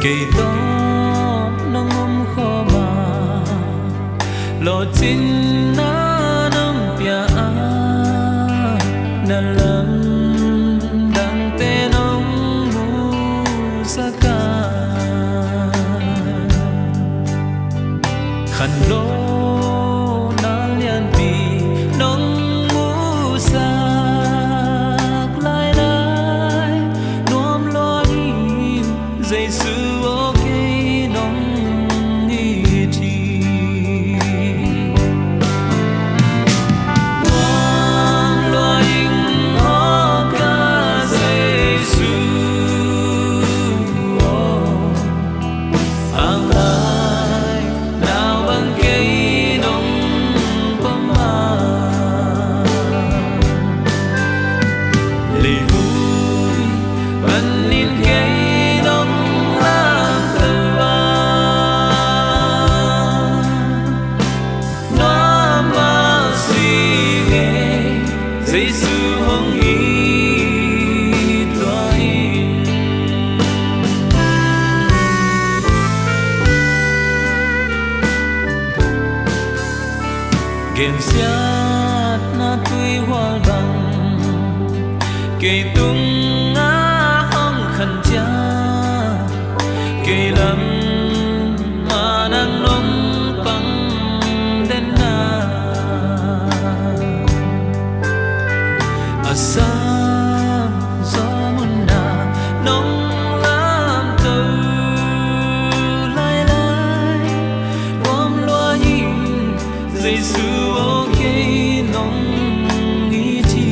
kỳ to nông ôm khó mà lo chín na nông bia na lâm đang tê nông mu sa ca khăn lô na liên pi nông mu sa dây sư ok nông nghi chi quang loài ho ca dây sư ang lai nào bằng cây nông bom ma lì vui vẫn nín cây dây sư hong ý toai gen xiat na tui hoa bằng cây tung ngã hong khăn cha cây lâm mà nang nông bằng đến na asam gió muôn nà nông lam từ lai lai gom loa nhìn dây sư ok nông nghĩ chi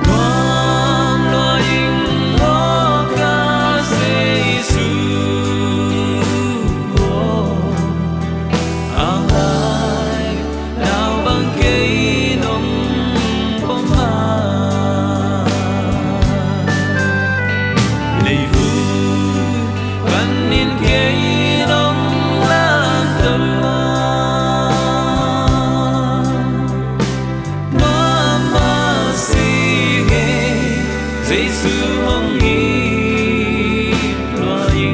gom loa nhìn ngó ca dây sư ang lai nào bằng cây nông bom ma lì vui văn niên cây nông lan tơ nó mà si nghe dây sư hong nghi loài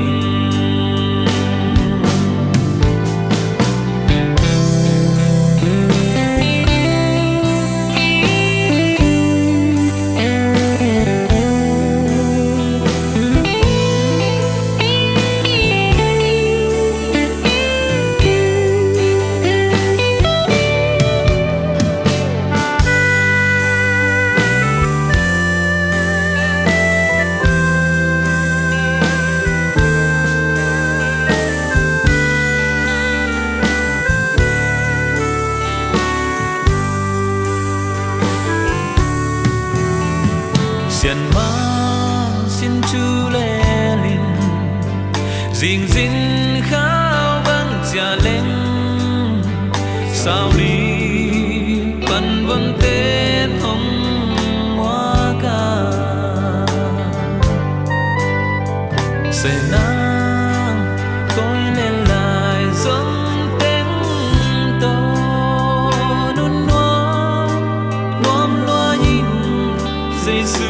xiên man xin chu lê linh dinh dinh khao băng trà lên sao đi bần vâng tên hồng hoa ca sẽ nang coi lên lại giống tên to nôn noa loa nhìn dây sư